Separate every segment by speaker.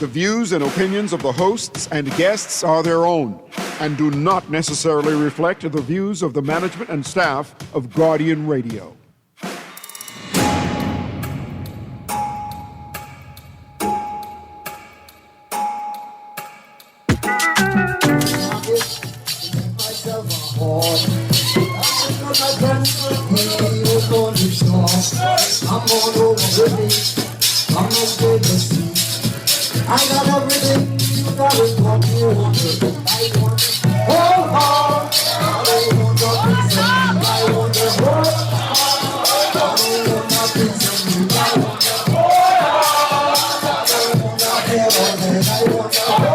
Speaker 1: The views and opinions of the hosts and guests are their own and do not necessarily reflect the views of the management and staff of Guardian Radio.
Speaker 2: I got everything you got is what you want to. I want to hold on. I don't want nothing from you. I want to hold on. I don't want nothing from you. I want to hold on. I don't want nothing on it. I want to hold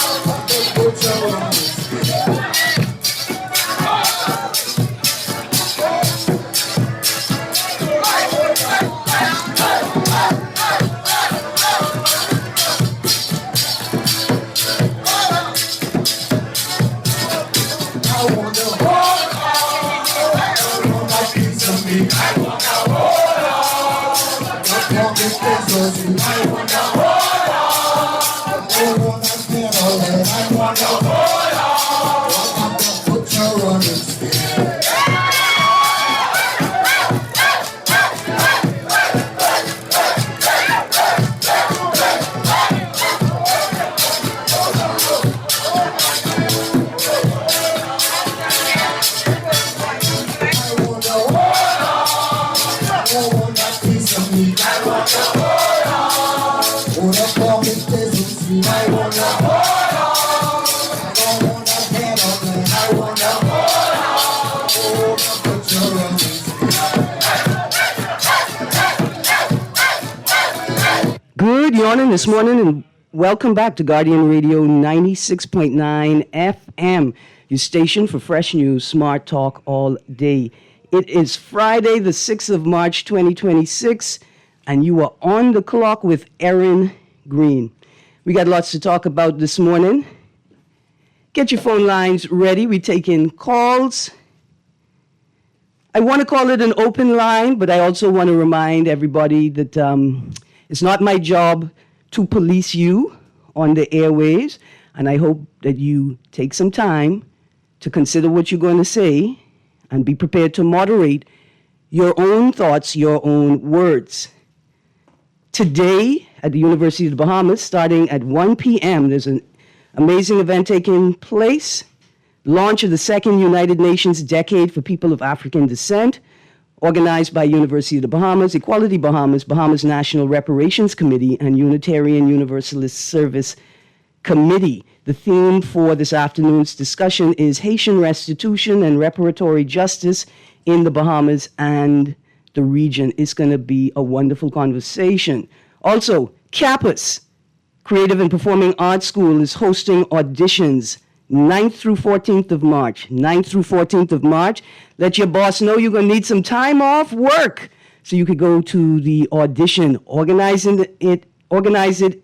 Speaker 2: on. Something good to run.
Speaker 3: Good morning this morning, and welcome back to Guardian Radio 96.9 FM, your station for fresh news, smart talk all day. It is Friday, the 6th of March, 2026, and you are on the clock with Erin, Greene. We got lots to talk about this morning. Get your phone lines ready. We're taking calls. I want to call it an open line, but I also want to remind everybody that it's not my job to police you on the airwaves, and I hope that you take some time to consider what you're going to say and be prepared to moderate your own thoughts, your own words. Today at the University of the Bahamas, starting at 1 p.m., there's an amazing event taking place, launch of the second United Nations Decade for People of African Descent, organized by University of the Bahamas, Equality Bahamas, Bahamas National Reparations Committee, and Unitarian Universalist Service Committee. The theme for this afternoon's discussion is Haitian restitution and reparatory justice in the Bahamas and the region. It's going to be a wonderful conversation. Also, CAPAS, Creative and Performing Arts School, is hosting auditions 9th through 14th of March. 9th through 14th of March. Let your boss know you're going to need some time off work so you could go to the audition. Organize it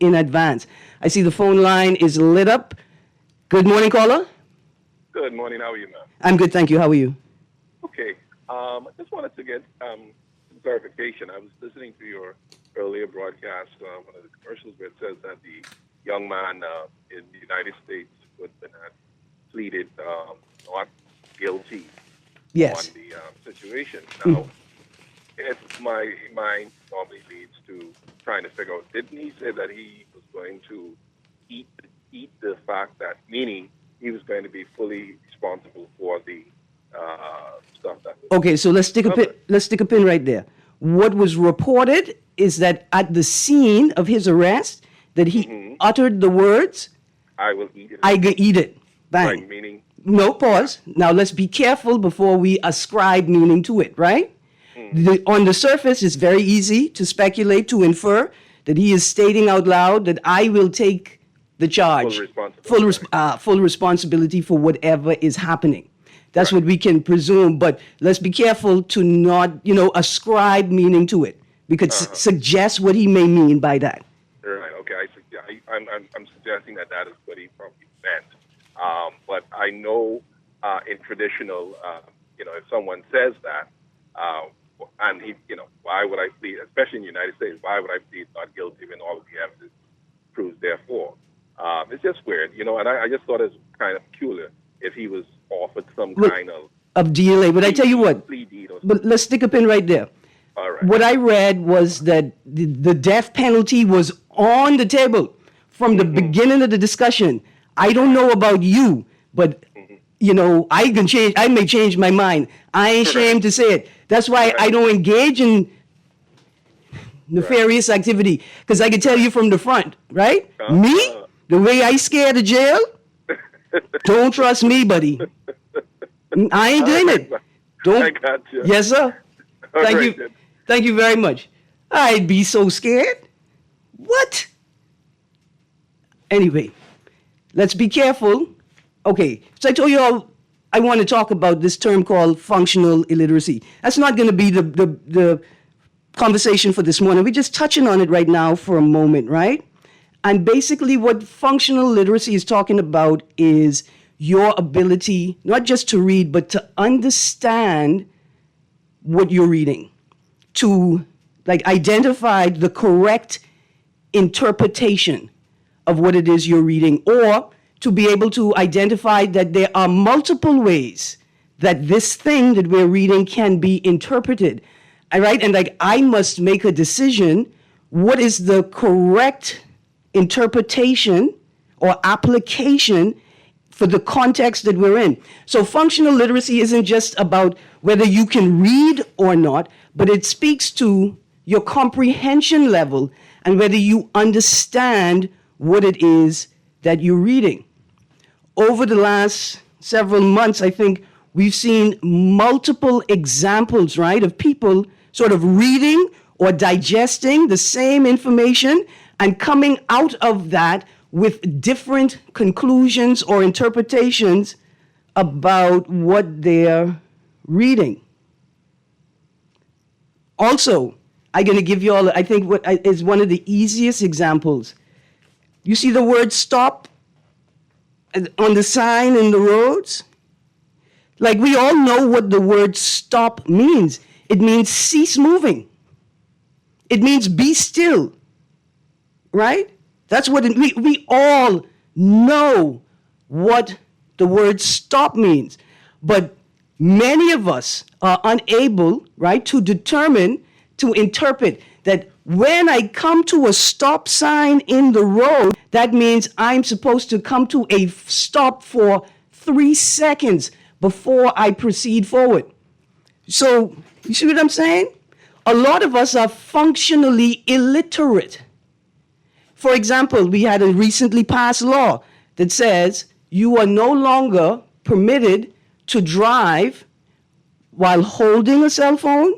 Speaker 3: in advance. I see the phone line is lit up. Good morning, caller.
Speaker 4: Good morning. How are you, ma'am?
Speaker 3: I'm good, thank you. How are you?
Speaker 4: Okay. I just wanted to get some clarification. I was listening to your earlier broadcast, one of the commercials where it says that the young man in the United States would have pleaded not guilty
Speaker 3: Yes.
Speaker 4: on the situation. Now, my mind normally leads to trying to figure out, didn't he say that he was going to eat the fact that, meaning he was going to be fully responsible for the stuff that was
Speaker 3: Okay, so let's stick a pin right there. What was reported is that at the scene of his arrest, that he uttered the words,
Speaker 4: I will eat it.
Speaker 3: I go eat it. Bang.
Speaker 4: Right, meaning?
Speaker 3: No, pause. Now let's be careful before we ascribe meaning to it, right? On the surface, it's very easy to speculate, to infer that he is stating out loud that I will take the charge, full responsibility for whatever is happening. That's what we can presume, but let's be careful to not, ascribe meaning to it, because suggest what he may mean by that.
Speaker 4: Right. Okay. I'm suggesting that is what he probably meant. But I know in traditional, if someone says that, and he, why would I plead, especially in the United States, why would I plead not guilty when all of the evidence It's just weird, and I just thought it was kind of peculiar if he was offered some
Speaker 3: Well,
Speaker 4: kind of
Speaker 3: of DLA. But I tell you what,
Speaker 4: plea deed or
Speaker 3: but
Speaker 4: something.
Speaker 3: let's stick a pin right there.
Speaker 4: All right.
Speaker 3: What I read was that the death penalty was on the table from the beginning of the discussion. I don't know about you, but I may change my mind. I ain't ashamed to say it. That's why I don't engage in nefarious activity, because I can tell you from the front, right? Me, the way I scared of jail, don't trust me, buddy. I ain't doing it. Don't.
Speaker 4: I got you.
Speaker 3: Yes, sir.
Speaker 4: All
Speaker 3: Thank
Speaker 4: right,
Speaker 3: you.
Speaker 4: then.
Speaker 3: Thank you very much. I'd be so scared. What? Anyway, let's be careful. Okay, so I told you all I want to talk about this term called functional illiteracy. That's not going to be the conversation for this morning. We're just touching on it right now for a moment, right? And basically what functional literacy is talking about is your ability not just to read, but to understand what you're reading, to identify the correct interpretation of what it is you're reading, or to be able to identify that there are multiple ways that this thing that we're reading can be interpreted. All right? And I must make a decision, what is the correct interpretation or application for the context that we're in. So functional literacy isn't just about whether you can read or not, but it speaks to your comprehension level and whether you understand what it is that you're reading. Over the last several months, I think we've seen multiple examples, right, of people sort of reading or digesting the same information and coming out of that with different conclusions or interpretations about what they're reading. Also, I'm going to give you all, I think, what is one of the easiest examples. You see the word stop on the sign in the roads? Like, we all know what the word stop means. It means cease moving. It means be still, right? That's what we all know what the word stop means. But many of us are unable, right, to determine, to interpret that when I come to a stop sign in the road, that means I'm supposed to come to a stop for 3 seconds before I proceed forward. So, you see what I'm saying? A lot of us are functionally illiterate. For example, we had a recently passed law that says you are no longer permitted to drive while holding a cell phone.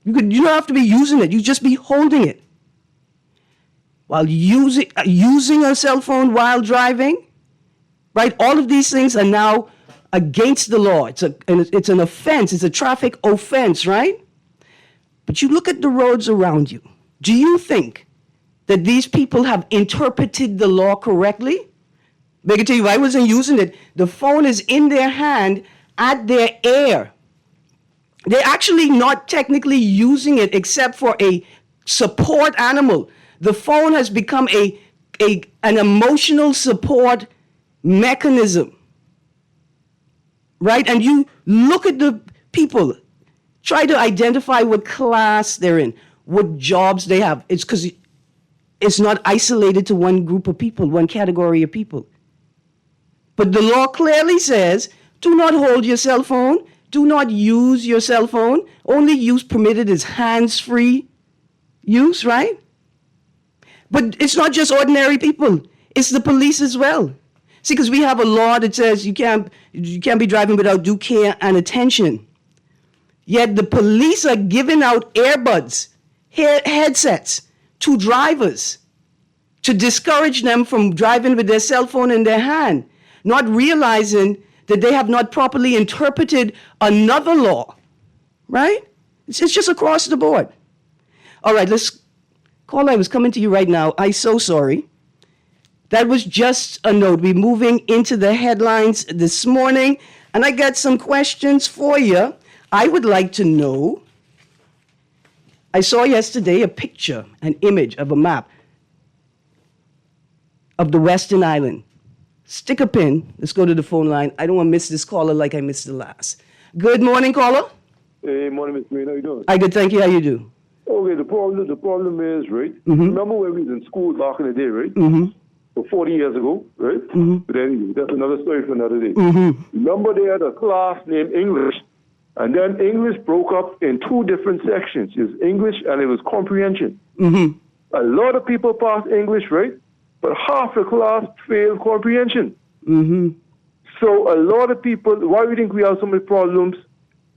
Speaker 3: You don't have to be using it. You just be holding it. While using a cell phone while driving, right? All of these things are now against the law. It's an offense. It's a traffic offense, right? But you look at the roads around you. Do you think that these people have interpreted the law correctly? I can tell you, I wasn't using it. The phone is in their hand at their ear. They're actually not technically using it except for a support animal. The phone has become an emotional support mechanism, right? And you look at the people, try to identify what class they're in, what jobs they have. It's because it's not isolated to one group of people, one category of people. But the law clearly says, do not hold your cell phone. Do not use your cell phone. Only use permitted is hands-free use, right? But it's not just ordinary people. It's the police as well. See, because we have a law that says you can't be driving without due care and attention. Yet the police are giving out earbuds, headsets to drivers to discourage them from driving with their cell phone in their hand, not realizing that they have not properly interpreted another law, right? It's just across the board. All right, Caller, I was coming to you right now. I'm so sorry. That was just a note. We're moving into the headlines this morning, and I got some questions for you. I would like to know, I saw yesterday a picture, an image of a map. of the Western Island. Stick a pin. Let's go to the phone line. I don't want to miss this caller like I missed the last. Good morning, caller.
Speaker 5: Hey, morning, Miss Greene. How you doing?
Speaker 3: I good, thank you. How you do?
Speaker 5: Okay, the problem is, right? Remember when we was in school back in the day, right? For 40 years ago, right? But anyway, that's another story for another day. Remember they had a class named English, and then English broke up in two different sections. It was English and it was comprehension. A lot of people passed English, right? But half the class failed comprehension. So a lot of people, why do you think we have so many problems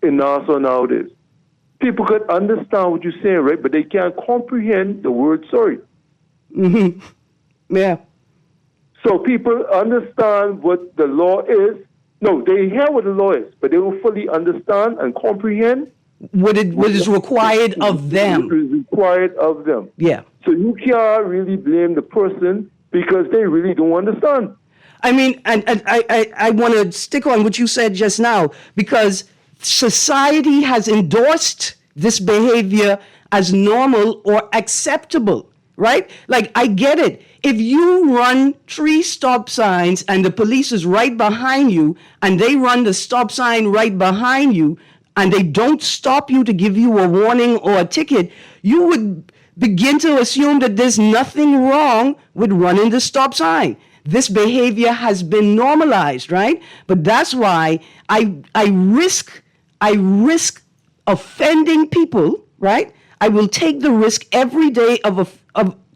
Speaker 5: in NASA nowadays? People could understand what you're saying, right? But they can't comprehend the word sorry.
Speaker 3: Yeah.
Speaker 5: So people understand what the law is. No, they hear what the law is, but they don't fully understand and comprehend
Speaker 3: What is required of them.
Speaker 5: What is required of them.
Speaker 3: Yeah.
Speaker 5: So you can't really blame the person because they really don't understand.
Speaker 3: I mean, and I want to stick on what you said just now, because society has endorsed this behavior as normal or acceptable, right? Like, I get it. If you run 3 stop signs and the police is right behind you and they run the stop sign right behind you and they don't stop you to give you a warning or a ticket, you would begin to assume that there's nothing wrong with running the stop sign. This behavior has been normalized, right? But that's why I risk offending people, right? I will take the risk every day of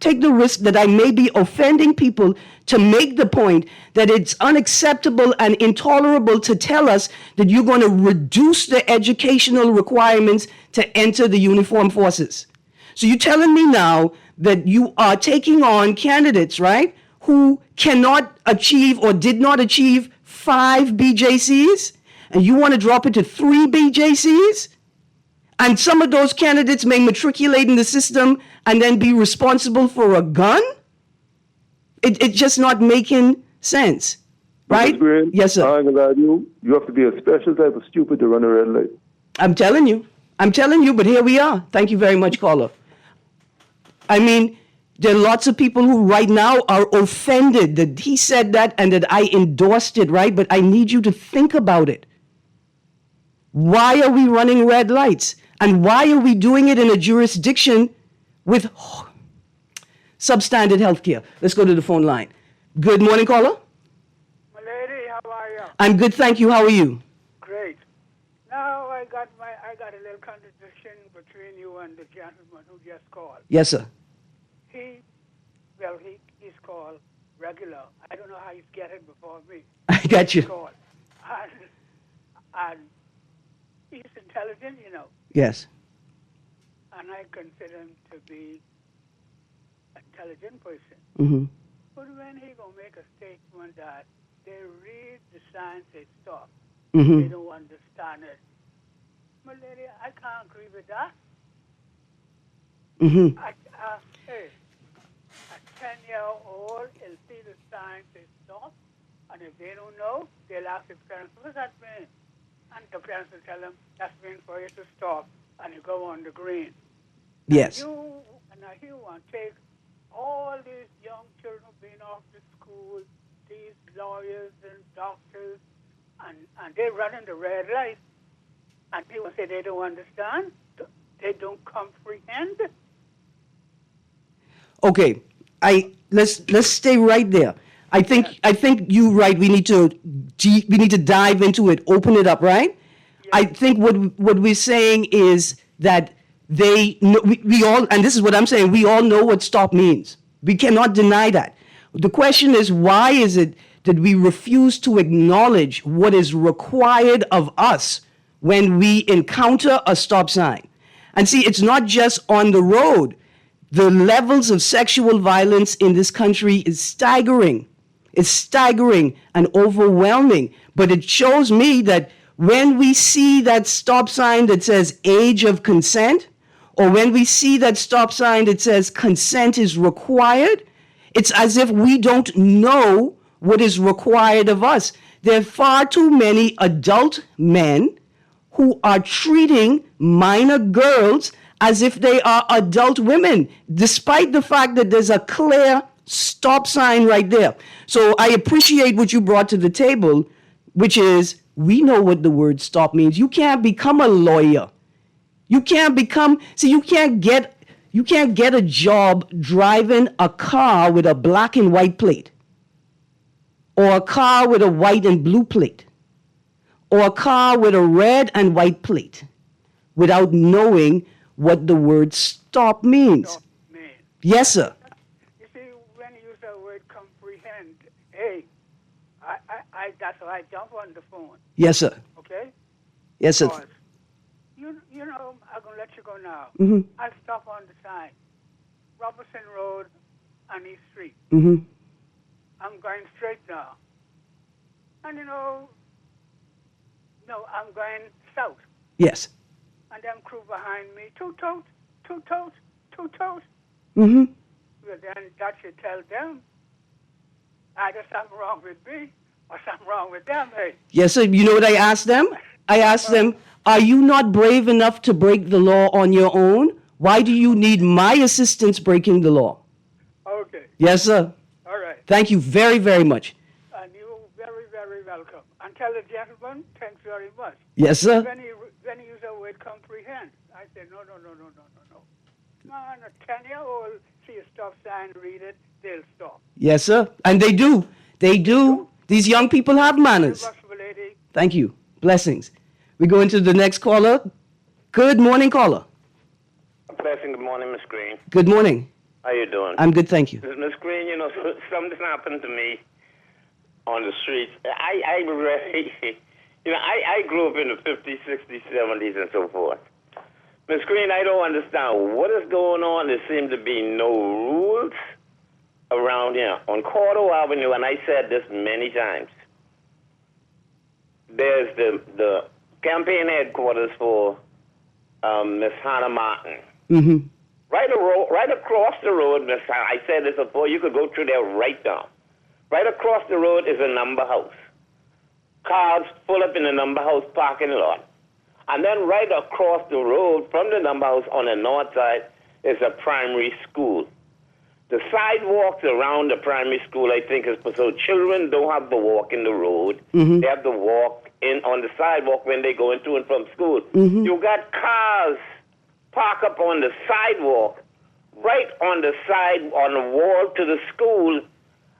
Speaker 3: take the risk that I may be offending people to make the point that it's unacceptable and intolerable to tell us that you're going to reduce the educational requirements to enter the uniformed forces. So you're telling me now that you are taking on candidates, right, who cannot achieve or did not achieve 5 BJCs, and you want to drop it to 3 BJCs? And some of those candidates may matriculate in the system and then be responsible for a gun? It's just not making sense, right?
Speaker 5: Greene,
Speaker 3: Yes, sir.
Speaker 5: I ain't gonna lie to you. You have to be a special type of stupid to run a red light.
Speaker 3: I'm telling you, but here we are. Thank you very much, caller. I mean, there are lots of people who right now are offended that he said that and that I endorsed it, right? But I need you to think about it. Why are we running red lights? And why are we doing it in a jurisdiction with substandard health care? Let's go to the phone line. Good morning, caller.
Speaker 6: My lady, how are you?
Speaker 3: I'm good, thank you. How are you?
Speaker 6: Great. Now I got a little contradiction between you and the gentleman who just called.
Speaker 3: Yes, sir.
Speaker 6: He's called regular. I don't know how he's getting before me.
Speaker 3: I got you.
Speaker 6: He's called. And he's intelligent, you know.
Speaker 3: Yes.
Speaker 6: And I consider him to be an intelligent person.
Speaker 3: Mm-hmm.
Speaker 6: But when he gonna make a statement that they read the signs, they stop.
Speaker 3: Mm-hmm.
Speaker 6: They don't understand it. My lady, I can't agree with that.
Speaker 3: Mm-hmm.
Speaker 6: Hey, a 10-year-old will see the signs, they stop. And if they don't know, they'll ask the parents, what does that mean? And the parents will tell them, that's mean for you to stop. And you go on the green.
Speaker 3: Yes.
Speaker 6: And now you want to take all these young children who've been off to school, these lawyers and doctors, and they're running the red light. And people say they don't understand, they don't comprehend.
Speaker 3: Okay, let's stay right there. I think you're right. We need to dive into it, open it up, right?
Speaker 6: Yeah.
Speaker 3: I think what we're saying is that they know, we all, and this is what I'm saying, we all know what stop means. We cannot deny that. The question is, why is it that we refuse to acknowledge what is required of us when we encounter a stop sign? And see, it's not just on the road. The levels of sexual violence in this country is staggering. It's staggering and overwhelming. But it shows me that when we see that stop sign that says age of consent, or when we see that stop sign that says consent is required, it's as if we don't know what is required of us. There are far too many adult men who are treating minor girls as if they are adult women, despite the fact that there's a clear Stop sign right there. So I appreciate what you brought to the table, which is we know what the word stop means. You can't become a lawyer. You can't get a job driving a car with a black and white plate, or a car with a white and blue plate, or a car with a red and white plate without knowing what the word stop means.
Speaker 6: Stop, man.
Speaker 3: Yes, sir.
Speaker 6: You see, when you use the word comprehend, hey, that's why I jump on the phone,
Speaker 3: Yes, sir.
Speaker 6: okay?
Speaker 3: Yes, sir.
Speaker 6: Because, you know, I'm going to let you go now.
Speaker 3: Mm-hmm.
Speaker 6: I stop on the sign, Robertson Road and East Street.
Speaker 3: Mm-hmm.
Speaker 6: I'm going straight now. And, you know, no, I'm going south.
Speaker 3: Yes.
Speaker 6: And them crew behind me, toot-toot, toot-toot, toot-toot.
Speaker 3: Mm-hmm.
Speaker 6: Well, then that should tell them either something wrong with me or something wrong with them, hey.
Speaker 3: Yes, sir. You know what I asked them? I asked them, are you not brave enough to break the law on your own? Why do you need my assistance breaking the law?
Speaker 6: Okay,
Speaker 3: Yes, sir.
Speaker 6: all right.
Speaker 3: Thank you very, very much.
Speaker 6: And you're very, very welcome. And tell the gentleman, thanks very much.
Speaker 3: Yes, sir.
Speaker 6: When he used the word comprehend, I said, no. Man, a 10-year-old see a stop sign, read it, they'll stop.
Speaker 3: Yes, sir. And they do. They do. These young people have manners.
Speaker 6: Gospel lady,
Speaker 3: Thank you. Blessings. We go into the next caller. Good morning, caller.
Speaker 7: Blessing, good morning, Miss Greene.
Speaker 3: Good morning.
Speaker 7: How you doing?
Speaker 3: I'm good, thank you.
Speaker 7: Miss Greene, you know, something happened to me on the streets. I really, you know, I grew up in the 50s, 60s, 70s, and so forth. Miss Greene, I don't understand what is going on. There seem to be no rules around here. On Cordo Avenue, and I said this many times, there's the campaign headquarters for Miss Hannah Martin.
Speaker 3: Mm-hmm.
Speaker 7: Right across the road, Miss Hannah, I said this before, you could go through there right now. Right across the road is a number house. Cars pull up in the number house parking lot. And then right across the road from the number house on the north side is a primary school. The sidewalks around the primary school, I think, is so children don't have to walk in the road.
Speaker 3: Mm-hmm.
Speaker 7: They have to walk in on the sidewalk when they go into and from school.
Speaker 3: Mm-hmm.
Speaker 7: You got cars park up on the sidewalk, right on the side, on the wall to the school,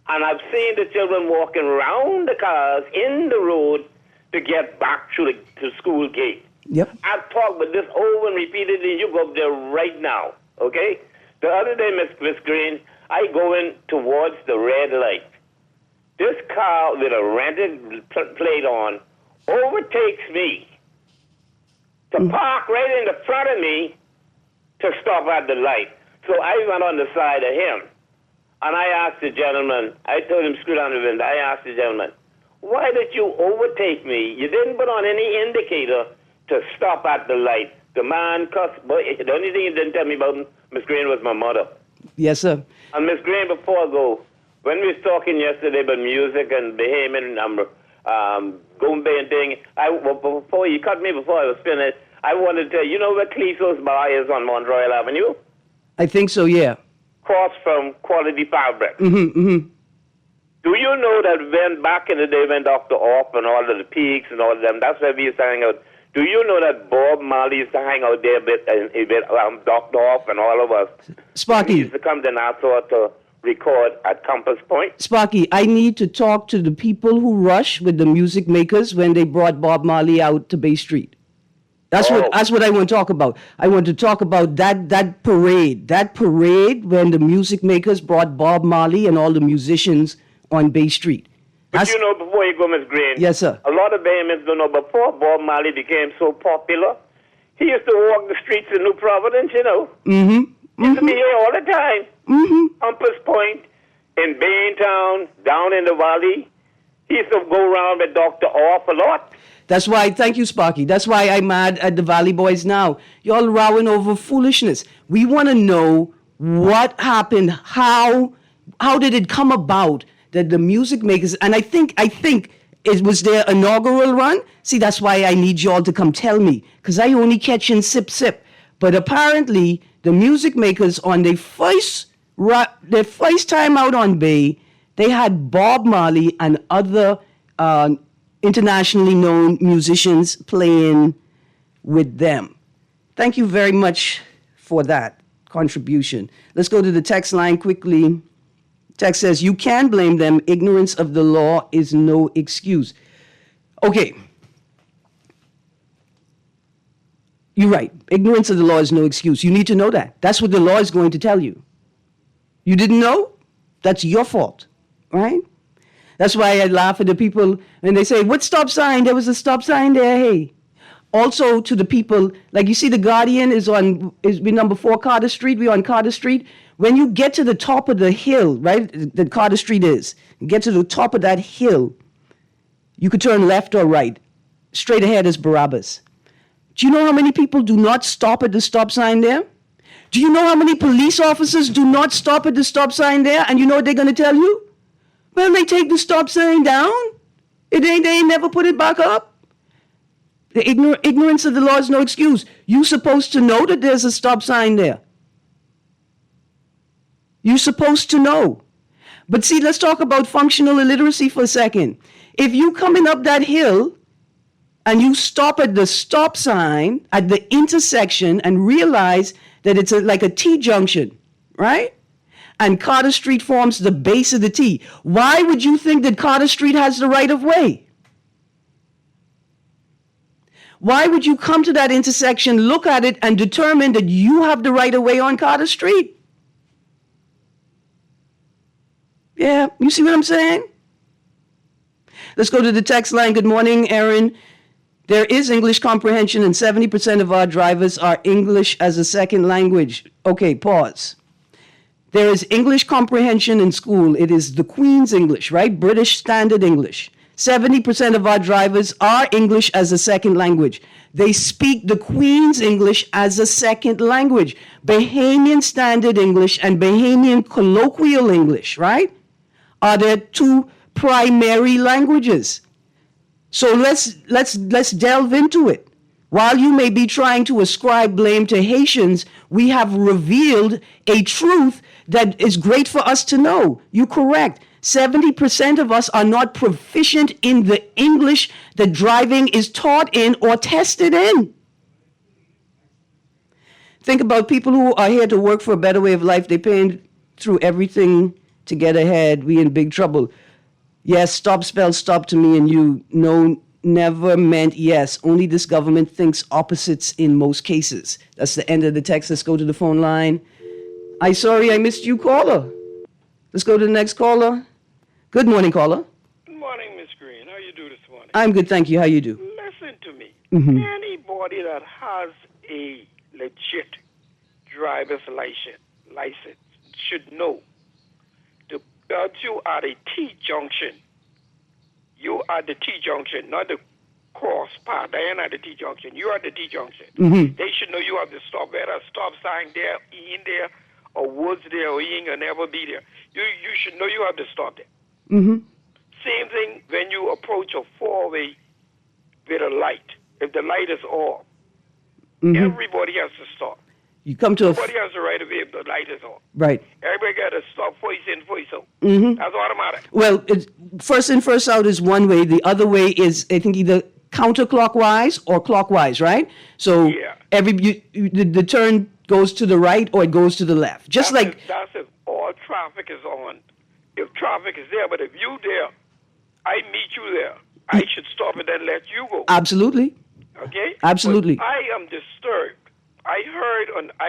Speaker 7: and I've seen the children walking around the cars in the road to get back to the school gate.
Speaker 3: Yep.
Speaker 7: I've talked with this over and repeatedly. You go up there right now, okay? The other day, Miss Greene, I go in towards the red light. This car with a rented plate on overtakes me to park right in the front of me to stop at the light. So I went on the side of him, and I asked the gentleman, I told him, screw down the window, I asked the gentleman, why did you overtake me? You didn't put on any indicator to stop at the light. The man cussed, boy, the only thing he didn't tell me about Miss Greene was my mother.
Speaker 3: Yes, sir.
Speaker 7: And Miss Greene, before I go, when we was talking yesterday about music and Bahamian Gombe and thing, before you cut me before I was finished, I wanted to tell you, know where Cleso's Bar is on Montreal Avenue?
Speaker 3: I think so, yeah.
Speaker 7: Across from Quality Fabric.
Speaker 3: Mm-hmm, mm-hmm.
Speaker 7: Do you know that when back in the day when Dr. Off and all of the Peaks and all of them, that's where we used to hang out. Do you know that Bob Marley used to hang out there with Dr. Off and all of us?
Speaker 3: Sparky.
Speaker 7: He used to come to Nassau to record at Compass Point.
Speaker 3: Sparky, I need to talk to the people who rush with the music makers when they brought Bob Marley out to Bay Street. That's what I want to talk about. I want to talk about that parade. That parade when the music makers brought Bob Marley and all the musicians on Bay Street.
Speaker 7: But you know, before you go, Miss Greene,
Speaker 3: yes, sir.
Speaker 7: A lot of Bahamians don't know, before Bob Marley became so popular, he used to walk the streets of New Providence, you know.
Speaker 3: Mm-hmm.
Speaker 7: He used to be here all the time.
Speaker 3: Mm-hmm.
Speaker 7: Compass Point, in Baintown, down in the valley. He used to go around with Dr. Off a lot.
Speaker 3: That's why, thank you, Sparky. That's why I'm mad at the Valley Boys now. Y'all rowing over foolishness. We want to know what happened. How did it come about that the music makers, and I think it was their inaugural run. See, that's why I need y'all to come tell me, because I only catch in sip. But apparently, the music makers on their first Their first time out on Bay, they had Bob Marley and other internationally known musicians playing with them. Thank you very much for that contribution. Let's go to the text line quickly. Text says, you can blame them. Ignorance of the law is no excuse. Okay. You're right. Ignorance of the law is no excuse. You need to know that. That's what the law is going to tell you. You didn't know? That's your fault, right? That's why I laugh at the people when they say, what stop sign? There was a stop sign there, hey. Also to the people, like you see the Guardian is number 4 Carter Street. We're on Carter Street. When you get to the top of the hill, right, that Carter Street is, you get to the top of that hill, you could turn left or right. Straight ahead is Barabbas. Do you know how many people do not stop at the stop sign there? Do you know how many police officers do not stop at the stop sign there? And you know what they're going to tell you? Well, they take the stop sign down. They ain't never put it back up. The ignorance of the law is no excuse. You're supposed to know that there's a stop sign there. You're supposed to know. But see, let's talk about functional illiteracy for a second. If you coming up that hill and you stop at the stop sign at the intersection and realize that it's like a T-junction, right? And Carter Street forms the base of the T. Why would you think that Carter Street has the right of way? Why would you come to that intersection, look at it, and determine that you have the right of way on Carter Street? Yeah, you see what I'm saying? Let's go to the text line. Good morning, Erin. There is English comprehension, and 70% of our drivers are English as a second language. Okay, pause. There is English comprehension in school. It is the Queen's English, right? British Standard English. 70% of our drivers are English as a second language. They speak the Queen's English as a second language. Bahamian Standard English and Bahamian Colloquial English, right? Are their two primary languages. So let's delve into it. While you may be trying to ascribe blame to Haitians, we have revealed a truth that is great for us to know. You're correct. 70% of us are not proficient in the English that driving is taught in or tested in. Think about people who are here to work for a better way of life. They're paying through everything to get ahead. We in big trouble. Yes, stop spells stop to me and you. No, never meant yes. Only this government thinks opposites in most cases. That's the end of the text. Let's go to the phone line. I'm sorry I missed you, caller. Let's go to the next caller. Good morning, caller.
Speaker 8: Good morning, Miss Greene. How you do this morning?
Speaker 3: I'm good, thank you. How you do?
Speaker 8: Listen to me.
Speaker 3: Mm-hmm.
Speaker 8: Anybody that has a legit driver's license should know that you are the T-junction. You are the T-junction, not the cross path. They are not the T-junction. You are the T-junction.
Speaker 3: Mm-hmm.
Speaker 8: They should know you have the stop. Whether a stop sign there, in there, or woods there, or you ain't gonna never be there. You should know you have to stop there.
Speaker 3: Mm-hmm.
Speaker 8: Same thing when you approach a four-way with a light. If the light is off, everybody has to stop.
Speaker 3: You come to
Speaker 8: Nobody has the right of way if the light is on.
Speaker 3: Right.
Speaker 8: Everybody got to stop voice in, voice out.
Speaker 3: Mm-hmm.
Speaker 8: That's automatic.
Speaker 3: Well, first in, first out is one way. The other way is, I think, either counterclockwise or clockwise, right? So
Speaker 8: Yeah.
Speaker 3: the turn goes to the right or it goes to the left. Just
Speaker 8: That's
Speaker 3: like...
Speaker 8: that's if all traffic is on. If traffic is there, but if you there, I meet you there. I should stop and then let you go.
Speaker 3: Absolutely.
Speaker 8: Okay?
Speaker 3: Absolutely.
Speaker 8: But I am disturbed. I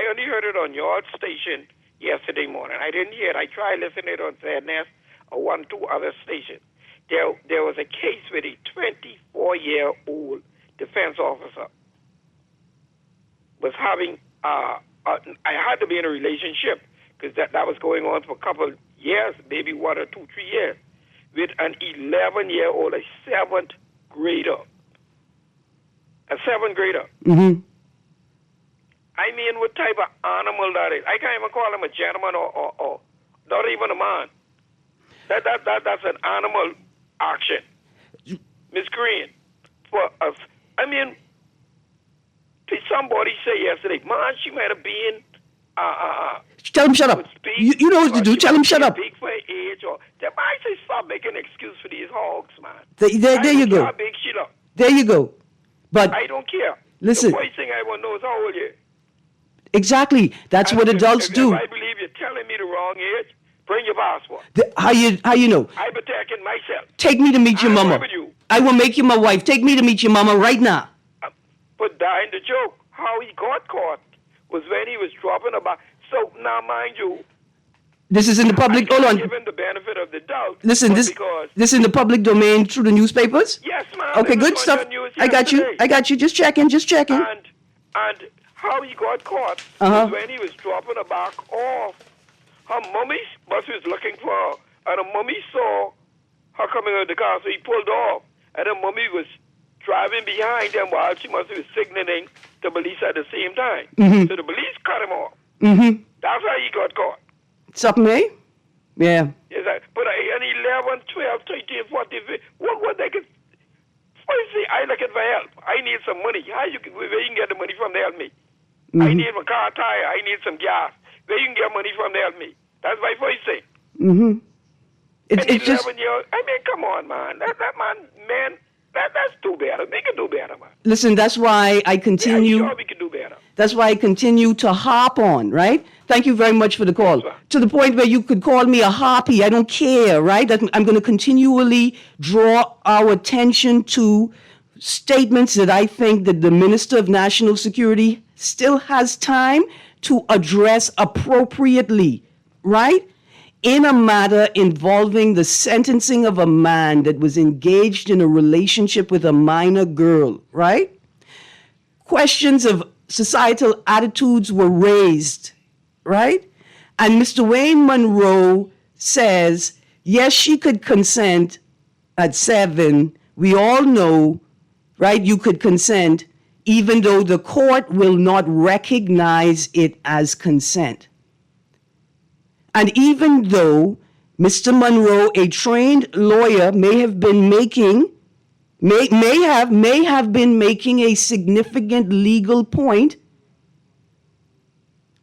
Speaker 8: only heard it on your station yesterday morning. I didn't hear it. I tried listening on Fairness or 2 other stations. There was a case with a 24-year-old defense officer was having. I had to be in a relationship because that was going on for a couple of years, maybe 1 or 2, 3 years, with an 11-year-old, a 7th grader. A 7th grader.
Speaker 3: Mm-hmm.
Speaker 8: I mean, what type of animal that is? I can't even call him a gentleman or not even a man. That's an animal action. Miss Greene, for us, I mean, did somebody say yesterday, man, she might have been
Speaker 3: Tell him shut up. You know what to do. Tell him shut up.
Speaker 8: Big for age, or they might say stop making an excuse for these hogs, man.
Speaker 3: There you go.
Speaker 8: How big she look.
Speaker 3: There you go. But
Speaker 8: I don't care.
Speaker 3: Listen.
Speaker 8: The first thing I want to know is how old you.
Speaker 3: Exactly. That's what adults do.
Speaker 8: If I believe you're telling me the wrong age, bring your passport.
Speaker 3: How you know?
Speaker 8: I'm attacking myself.
Speaker 3: Take me to meet your mama. I will make you my wife. Take me to meet your mama right now.
Speaker 8: But that ain't the joke. How he got caught was when he was dropping about. So now, mind you,
Speaker 3: this is in the public. Hold on.
Speaker 8: Give him the benefit of the doubt.
Speaker 3: Listen, this in the public domain through the newspapers.
Speaker 8: Yes, ma'am.
Speaker 3: Okay, good stuff. I got you. Just checking.
Speaker 8: And how he got caught was when he was dropping her back off. Her mummy was looking for her, and her mummy saw her coming out of the car, so he pulled off. And her mummy was driving behind them while she must be signaling the police at the same time.
Speaker 3: Mm-hmm.
Speaker 8: So the police cut him off.
Speaker 3: Mm-hmm.
Speaker 8: That's how he got caught.
Speaker 3: Something, eh? Yeah.
Speaker 8: Yes, but an 11, 12, 13, 14, what they could... Firstly, I looking for help. I need some money. Where you can get the money from to help me?
Speaker 3: Mm-hmm.
Speaker 8: I need my car tire. I need some gas. Where you can get money from to help me? That's my first thing.
Speaker 3: Mm-hmm.
Speaker 8: It's 11 just... years. I mean, come on, man. That man, that's too bad. We can do better, man.
Speaker 3: Listen, that's why I continue...
Speaker 8: Yeah, sure we can do better.
Speaker 3: That's why I continue to harp on, right? Thank you very much for the call. Yes, to the point where you could call me a harpy. I don't care, right? I'm going to continually draw our attention to statements that I think that the Minister of National Security still has time to address appropriately, right? In a matter involving the sentencing of a man that was engaged in a relationship with a minor girl, right? Questions of societal attitudes were raised, right? And Mr. Wayne Monroe says, yes, she could consent at 7. We all know, right, you could consent, even though the court will not recognize it as consent. And even though Mr. Monroe, a trained lawyer, may have been making a significant legal point,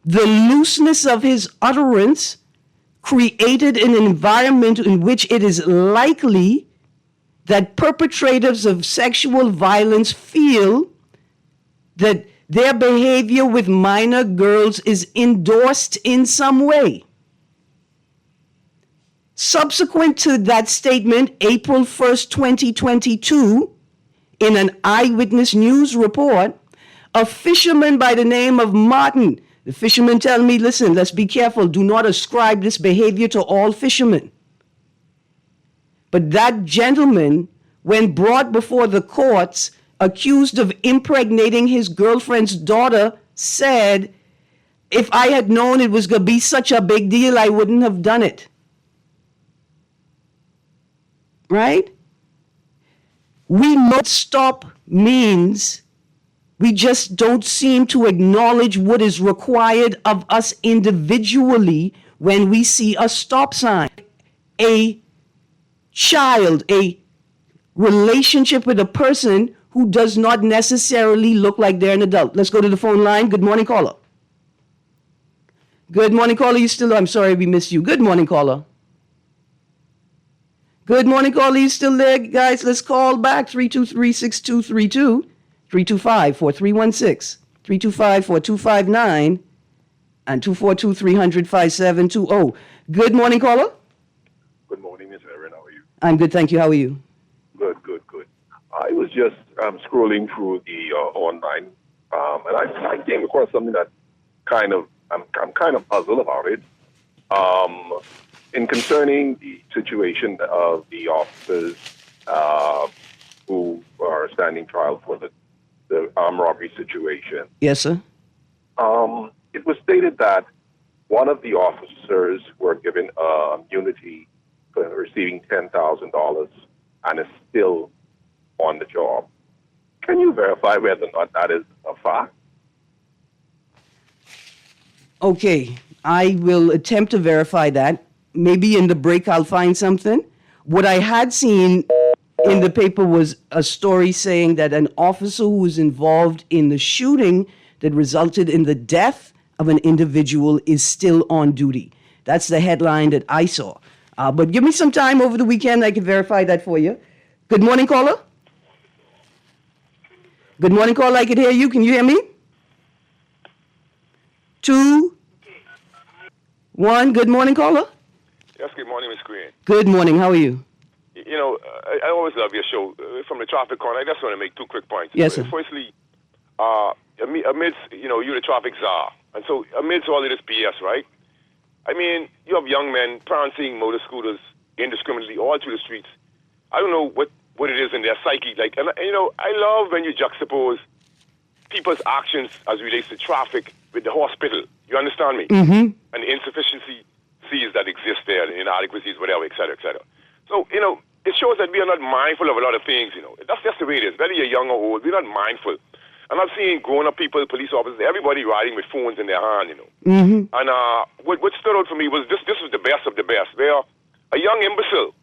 Speaker 3: the looseness of his utterance created an environment in which it is likely that perpetrators of sexual violence feel that their behavior with minor girls is endorsed in some way. Subsequent to that statement, April 1st, 2022, in an Eyewitness News report, a fisherman by the name of Martin, the fisherman tell me, listen, let's be careful, do not ascribe this behavior to all fishermen. But that gentleman, when brought before the courts, accused of impregnating his girlfriend's daughter, said, if I had known it was going to be such a big deal, I wouldn't have done it. Right? We know stop means we just don't seem to acknowledge what is required of us individually when we see a stop sign. A child, a relationship with a person who does not necessarily look like they're an adult. Let's go to the phone line. Good morning, caller. Good morning, caller. You still? I'm sorry we missed you. Good morning, caller. Good morning, caller. You still there, guys? Let's call back 323-6232, 325-4316, 325-4259, and 242-300-5720. Good morning, caller.
Speaker 4: Good morning, Miss Erin. How are you?
Speaker 3: I'm good, thank you. How are you?
Speaker 4: Good. I was just scrolling through the online, and I came across something that I'm kind of puzzled about it. In concerning the situation of the officers who are standing trial for the armed robbery situation.
Speaker 3: Yes, sir.
Speaker 4: It was stated that one of the officers were given immunity for receiving $10,000 and is still on the job. Can you verify whether or not that is a fact?
Speaker 3: Okay, I will attempt to verify that. Maybe in the break I'll find something. What I had seen in the paper was a story saying that an officer who was involved in the shooting that resulted in the death of an individual is still on duty. That's the headline that I saw. But give me some time over the weekend. I can verify that for you. Good morning, caller. Good morning, caller. I can hear you. Can you hear me? 2, 1. Good morning, caller.
Speaker 9: Yes, good morning, Ms. Greene.
Speaker 3: Good morning. How are you?
Speaker 9: You know, I always love your show. From the traffic corner, I just want to make 2 quick points.
Speaker 3: Yes, sir.
Speaker 9: Firstly, amidst, you're the traffic czar. And so amidst all of this BS, right? I mean, you have young men prancing motor scooters indiscriminately all through the streets. I don't know what it is in their psyche. Like, and, I love when you juxtapose people's actions as it relates to traffic with the hospital. You understand me?
Speaker 3: Mm-hmm.
Speaker 9: And the insufficiencies that exist there, the inadequacies, whatever, et cetera, et cetera. So, it shows that we are not mindful of a lot of things, That's just the way it is. Whether you're young or old, we're not mindful. And I've seen grown-up people, police officers, everybody riding with phones in their hand,
Speaker 3: Mm-hmm.
Speaker 9: And what stood out for me was this was the best of the best, where a young imbecile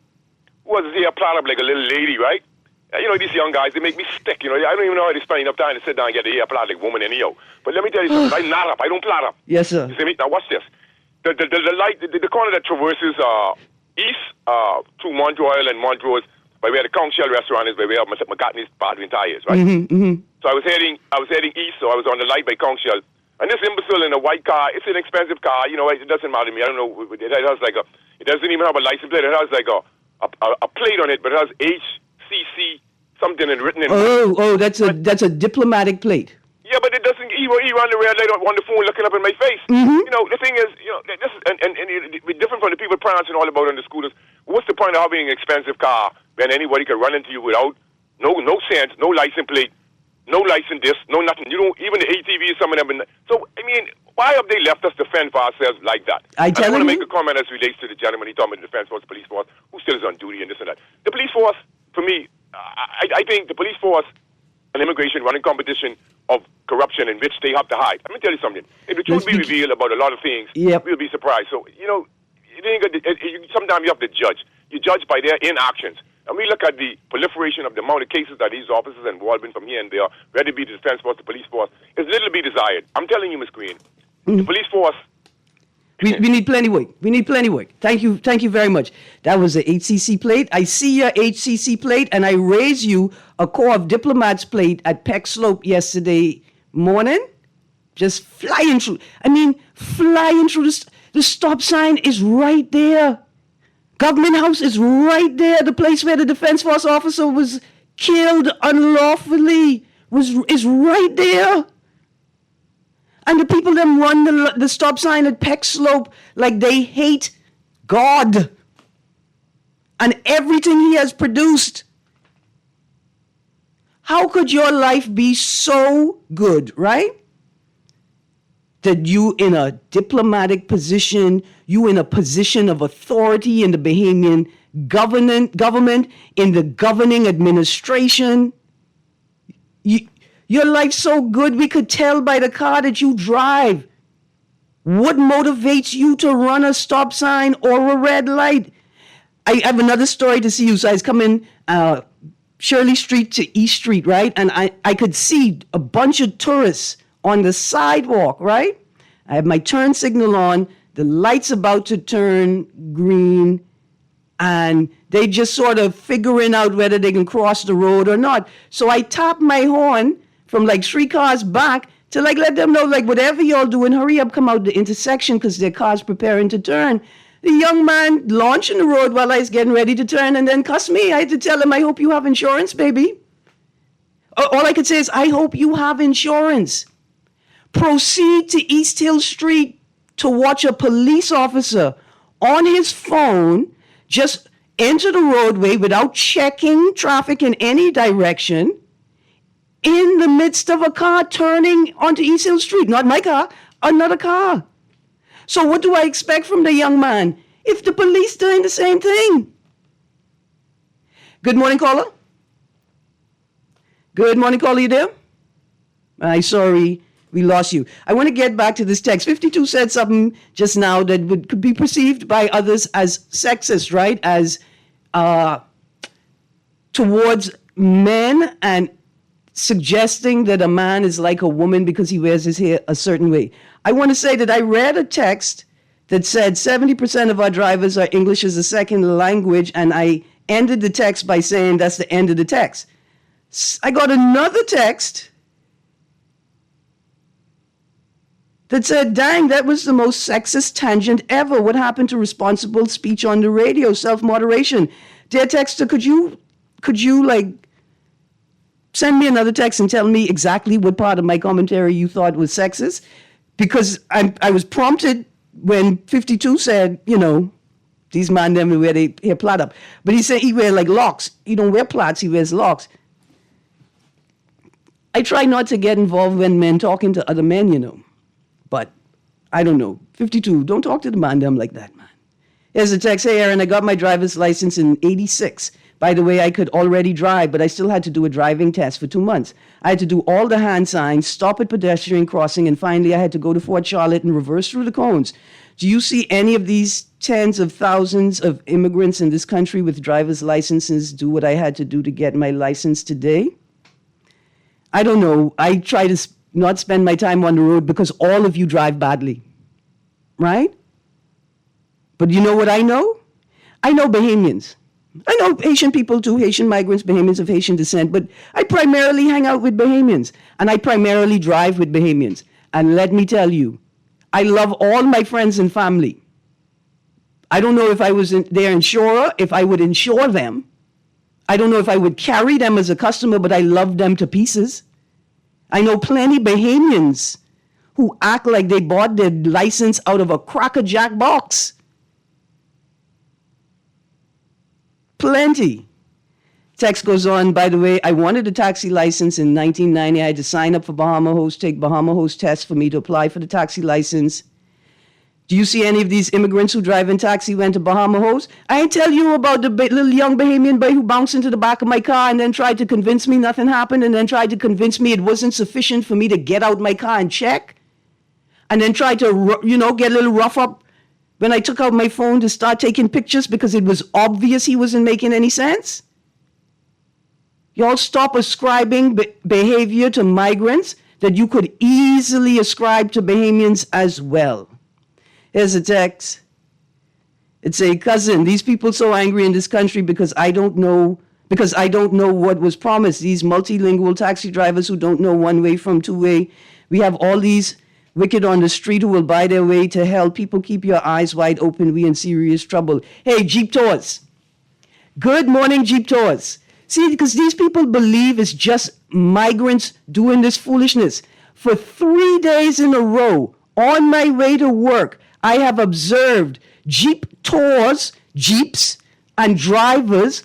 Speaker 9: who was there plot up like a little lady, right? These young guys, they make me sick, I don't even know how they spend enough time to sit down and get the hair plot like woman anyhow. But let me tell you something, I'm not up, I don't plot up.
Speaker 3: Yes, sir.
Speaker 9: You see me? Now watch this. The light, the corner that traverses east through Montroy and Montrose, by where the Conch Shell restaurant is, by where McCartney's Battery Tires, right?
Speaker 3: Mm-hmm, mm-hmm.
Speaker 9: So I was heading east, so I was on the light by Conch Shell. And this imbecile in a white car, it's an expensive car, it doesn't matter to me. I don't know, it doesn't even have a license plate. It has like a plate on it, but it has HCC something written in.
Speaker 3: Oh, that's a diplomatic plate.
Speaker 9: Yeah, but it doesn't. He ran the red light on the phone, looking up in my face.
Speaker 3: Mm-hmm.
Speaker 9: The thing is, this is and it's different from the people prancing all about on the scooters. What's the point of having an expensive car when anybody can run into you without no sense, no license plate, no license this, no nothing. Even the ATVs, some of them. So I mean, why have they left us to fend for ourselves like that? I want to make a comment as relates to the gentleman. He talked about the defense force, police force, who still is on duty and this and that. The police force, for me, I think the police force and immigration running competition of corruption in which they have to hide. Let me tell you something. If the truth be revealed about a lot of things, we'll be surprised. So, sometimes you have to judge. You judge by their inactions. And we look at the proliferation of the amount of cases that these officers involved in from here and there, whether it be the defense force, the police force, is little to be desired. I'm telling you, Ms. Greene, the police force.
Speaker 3: We need plenty work. We need plenty work. Thank you very much. That was the HCC plate. I see your HCC plate, and I raised you a Corps of Diplomats plate at Peck Slope yesterday morning. Just flying through. The stop sign is right there. Government House is right there. The place where the Defense Force officer was killed unlawfully is right there. And the people that run the stop sign at Peck Slope like they hate God and everything he has produced. How could your life be so good, right? That you in a diplomatic position, you in a position of authority in the Bahamian government, in the governing administration. Your life's so good, we could tell by the car that you drive. What motivates you to run a stop sign or a red light? I have another story to see you. So I was coming Shirley Street to East Street, right? And I could see a bunch of tourists on the sidewalk, right? I have my turn signal on. The light's about to turn green. And they just sort of figuring out whether they can cross the road or not. So I tap my horn from like 3 cars back to like let them know, like, whatever y'all doing, hurry up, come out the intersection because their car's preparing to turn. The young man launching the road while I was getting ready to turn and then cuss me. I had to tell him, I hope you have insurance, baby. All I could say is, I hope you have insurance. Proceed to East Hill Street to watch a police officer on his phone just enter the roadway without checking traffic in any direction in the midst of a car turning onto East Hill Street. Not my car, another car. So what do I expect from the young man if the police doing the same thing? Good morning, caller. Good morning, caller, you there? I'm sorry, we lost you. I want to get back to this text. 52 said something just now that could be perceived by others as sexist, right? As towards men and suggesting that a man is like a woman because he wears his hair a certain way. I want to say that I read a text that said 70% of our drivers are English as a second language, and I ended the text by saying that's the end of the text. I got another text that said, dang, that was the most sexist tangent ever. What happened to responsible speech on the radio, self-moderation? Dear texter, could you like send me another text and tell me exactly what part of my commentary you thought was sexist? Because I was prompted when 52 said, these men never wear their hair plait up. But he said he wear like locks. He don't wear plaits, he wears locks. I try not to get involved when men talking to other men, But I don't know. 52, don't talk to the man them like that, man. Here's a text. Hey, Erin, I got my driver's license in 86. By the way, I could already drive, but I still had to do a driving test for 2 months. I had to do all the hand signs, stop at pedestrian crossing, and finally I had to go to Fort Charlotte and reverse through the cones. Do you see any of these tens of thousands of immigrants in this country with driver's licenses do what I had to do to get my license today? I don't know. I try to not spend my time on the road because all of you drive badly, right? But you know what I know? I know Bahamians. I know Haitian people too, Haitian migrants, Bahamians of Haitian descent, but I primarily hang out with Bahamians, and I primarily drive with Bahamians. And let me tell you, I love all my friends and family. I don't know if I was their insurer, if I would insure them. I don't know if I would carry them as a customer, but I love them to pieces. I know plenty Bahamians who act like they bought their license out of a Cracker Jack box. Plenty. Text goes on, by the way, I wanted a taxi license in 1990. I had to sign up for Bahama Host, take Bahama Host tests for me to apply for the taxi license. Do you see any of these immigrants who drive in taxi went to Bahama Host? I ain't tell you about the little young Bahamian boy who bounced into the back of my car and then tried to convince me nothing happened, and then tried to convince me it wasn't sufficient for me to get out my car and check, and then tried to, get a little rough up when I took out my phone to start taking pictures because it was obvious he wasn't making any sense? Y'all stop ascribing behavior to migrants that you could easily ascribe to Bahamians as well. Here's a text. It's a cousin. These people so angry in this country because I don't know what was promised. These multilingual taxi drivers who don't know one way from two way. We have all these wicked on the street who will buy their way to hell. People, keep your eyes wide open. We in serious trouble. Hey, Jeep Tours. Good morning, Jeep Tours. See, because these people believe it's just migrants doing this foolishness. For 3 days in a row, on my way to work, I have observed Jeep Tours, Jeeps, and drivers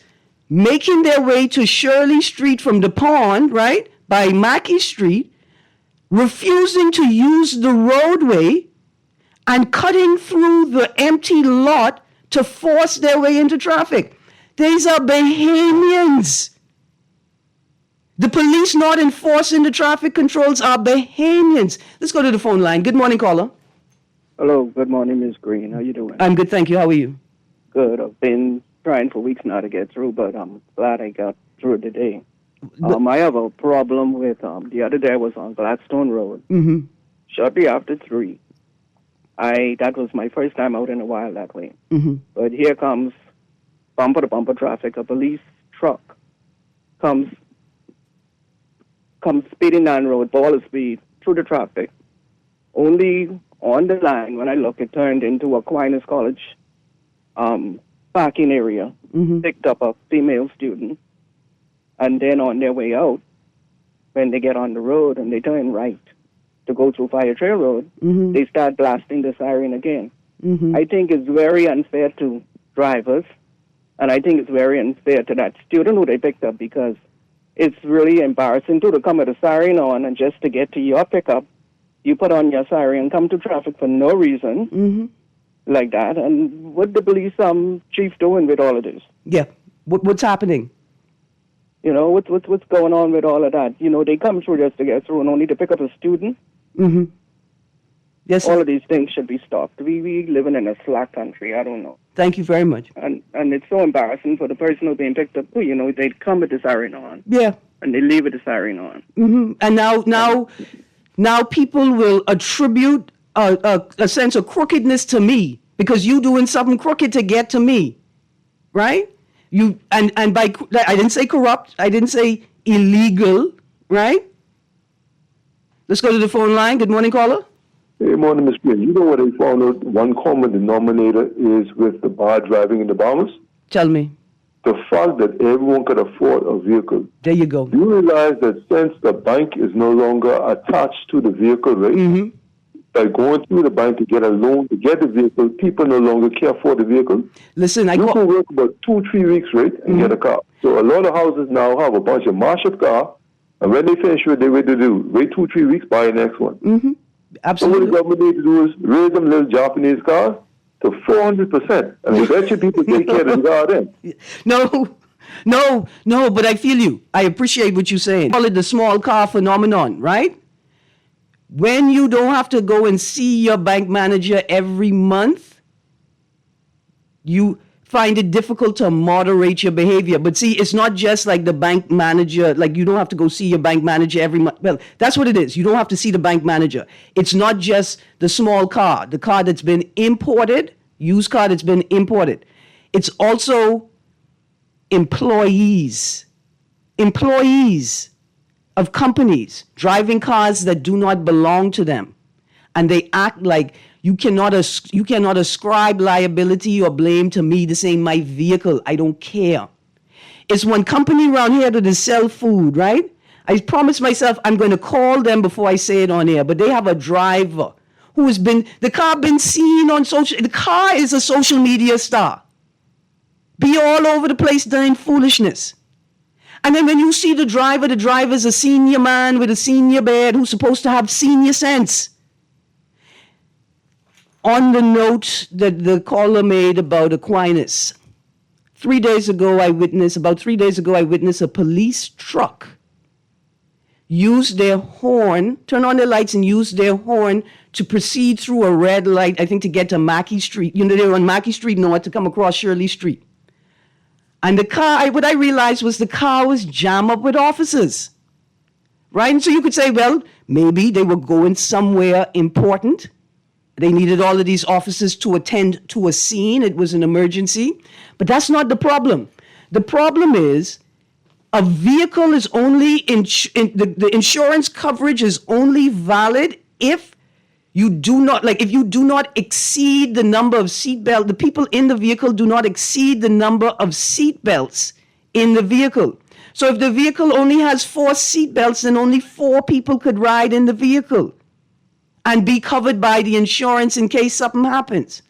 Speaker 3: making their way to Shirley Street from the pond, right, by Mackey Street, refusing to use the roadway and cutting through the empty lot to force their way into traffic. These are Bahamians. The police not enforcing the traffic controls are Bahamians. Let's go to the phone line. Good morning, caller.
Speaker 10: Hello, good morning, Ms. Greene. How you doing?
Speaker 3: I'm good, thank you. How are you?
Speaker 10: Good. I've been trying for weeks now to get through, but I'm glad I got through today. I have a problem with, the other day I was on Gladstone Road, shortly after 3. That was my first time out in a while that way. But here comes bumper-to-bumper traffic. A police truck comes speeding down the road, ball of speed, through the traffic. Only on the line, when I look, it turned into Aquinas College parking area, picked up a female student, and then on their way out, when they get on the road and they turn right to go through Fire Trail Road, they start blasting the siren again. I think it's very unfair to drivers, and I think it's very unfair to that student who they picked up, because it's really embarrassing to come with a siren on, and just to get to your pickup, you put on your siren, come to traffic for no reason, like that. And what the police chief doing with all of this?
Speaker 3: Yeah, what's happening?
Speaker 10: What's going on with all of that? They come through just to get through and only to pick up a student.
Speaker 3: Yes.
Speaker 10: All of these things should be stopped. We living in a slack country. I don't know.
Speaker 3: Thank you very much.
Speaker 10: And it's so embarrassing for the person who's being picked up too. You know, they'd come with the siren on.
Speaker 3: Yeah.
Speaker 10: And they leave with the siren on.
Speaker 3: And now people will attribute a sense of crookedness to me because you doing something crooked to get to me, right? You and by I didn't say corrupt, I didn't say illegal, right? Let's go to the phone line. Good morning, caller.
Speaker 5: Hey, morning, Miss Greene. You know what I found out? One common denominator is with the bar driving in the Bahamas?
Speaker 3: Tell me.
Speaker 5: The fact that everyone could afford a vehicle.
Speaker 3: There you go.
Speaker 5: You realize that since the bank is no longer attached to the vehicle, right? By going through the bank to get a loan to get the vehicle, people no longer care for the vehicle.
Speaker 3: Listen,
Speaker 5: you can work about 2-3 weeks, right, and get a car. So a lot of houses now have a bunch of marshal car, and when they finish what they wait to do, wait 2-3 weeks, buy the next one.
Speaker 3: Absolutely.
Speaker 5: So what the government need to do is raise them little Japanese cars to 400%. I mean, bet you people take care of the car then.
Speaker 3: No, but I feel you. I appreciate what you're saying. Call it the small car phenomenon, right? When you don't have to go and see your bank manager every month, you find it difficult to moderate your behavior. But see, it's not just like the bank manager, like you don't have to go see your bank manager every month. Well, that's what it is. You don't have to see the bank manager. It's not just the small car, the car that's been imported, used car that's been imported. It's also employees of companies driving cars that do not belong to them. And they act like you cannot ascribe liability or blame to me. This ain't my vehicle. I don't care. It's one company around here that sell food, right? I promised myself I'm going to call them before I say it on air, but they have a driver who has been, the car been seen on the car is a social media star. Be all over the place doing foolishness. And then when you see the driver's a senior man with a senior beard who's supposed to have senior sense. On the note that the caller made about Aquinas, about 3 days ago, I witnessed a police truck use their horn, turn on their lights and use their horn to proceed through a red light, I think to get to Mackey Street. You know, they were on Mackey Street north to come across Shirley Street. And the car, what I realized was the car was jammed up with officers, right? And so you could say, well, maybe they were going somewhere important. They needed all of these officers to attend to a scene. It was an emergency. But that's not the problem. The problem is a vehicle is only, the insurance coverage is only valid if you do not, if you do not exceed the number of seatbelts, the people in the vehicle do not exceed the number of seatbelts in the vehicle. So if the vehicle only has 4 seatbelts, then only 4 people could ride in the vehicle and be covered by the insurance in case something happens.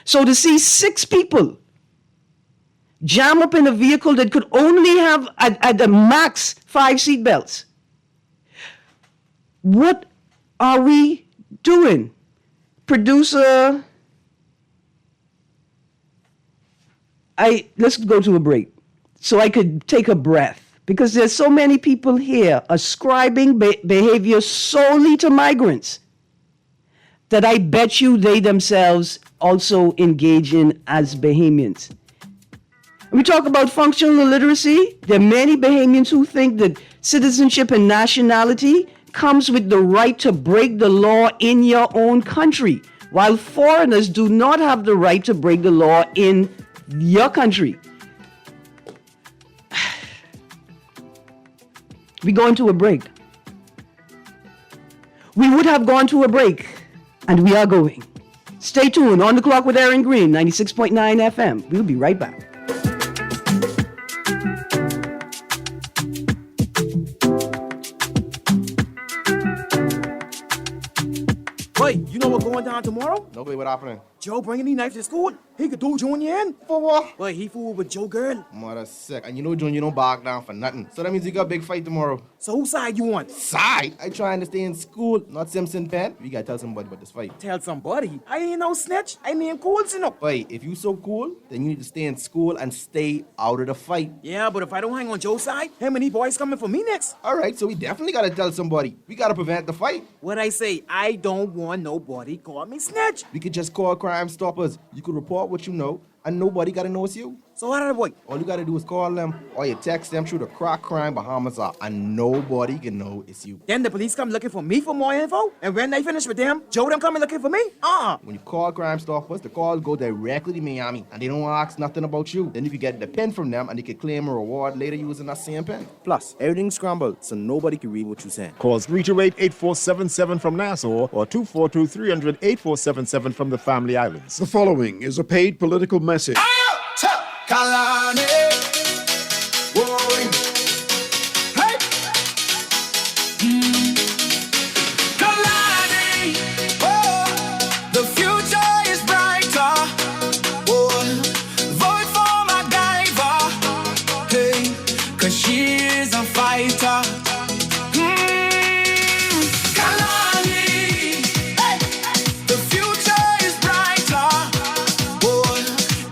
Speaker 3: So to see 6 people jam up in a vehicle that could only have at the max 5 seatbelts, what are we doing? Producer, let's go to a break so I could take a breath, because there's so many people here ascribing behavior solely to migrants that I bet you they themselves also engage in as Bahamians. We talk about functional illiteracy. There are many Bahamians who think that citizenship and nationality comes with the right to break the law in your own country, while foreigners do not have the right to break the law in your country. We go into a break. We would have gone to a break, and we are going. Stay tuned. On the Clock with Erin Greene, 96.9 FM. We'll be right back.
Speaker 11: Wait, you know what's going down tomorrow?
Speaker 12: No, wait, what happening?
Speaker 11: Joe bringing these knives to school? He could do Junior in.
Speaker 12: For what?
Speaker 11: Wait, he fooled with Joe girl.
Speaker 12: Mother sick. And you know Junior don't back down for nothing. So that means you got a big fight tomorrow.
Speaker 11: So whose side you on?
Speaker 12: Side? I trying to stay in school, not Simpson Pen. We gotta tell somebody about this fight.
Speaker 11: Tell somebody? I ain't no snitch. I mean cool, you know.
Speaker 12: Wait, if you so cool, then you need to stay in school and stay out of the fight.
Speaker 11: Yeah, but if I don't hang on Joe's side, him and these boys coming for me next.
Speaker 12: Alright, so we definitely gotta tell somebody. We gotta prevent the fight.
Speaker 11: What I say, I don't want nobody call me snitch.
Speaker 12: We could just call Crime Stoppers. You could report what you know, and nobody got to know it's you.
Speaker 11: So what are the boy?
Speaker 12: All you got to do is call them or you text them through the Crack Crime Bahamas app, and nobody can know it's you.
Speaker 11: Then the police come looking for me for more info, and when they finish with them, Joe them coming looking for me?
Speaker 12: When you call Crime Stoppers, the calls go directly to Miami, and they don't ask nothing about you. Then you can get the pen from them, and they can claim a reward later using that same pen.
Speaker 13: Plus, everything's scrambled, so nobody can read what you're saying.
Speaker 14: Calls 328-8477 from Nassau or 242-300-8477 from the Family Islands.
Speaker 1: The following is a paid political message.
Speaker 2: Kalani. Whoa. Hey. Kalani. Oh, the future is brighter. Oh, vote for MacGyver. Hey, 'cause she is a fighter. Kalani. Hey, the future is brighter. Oh,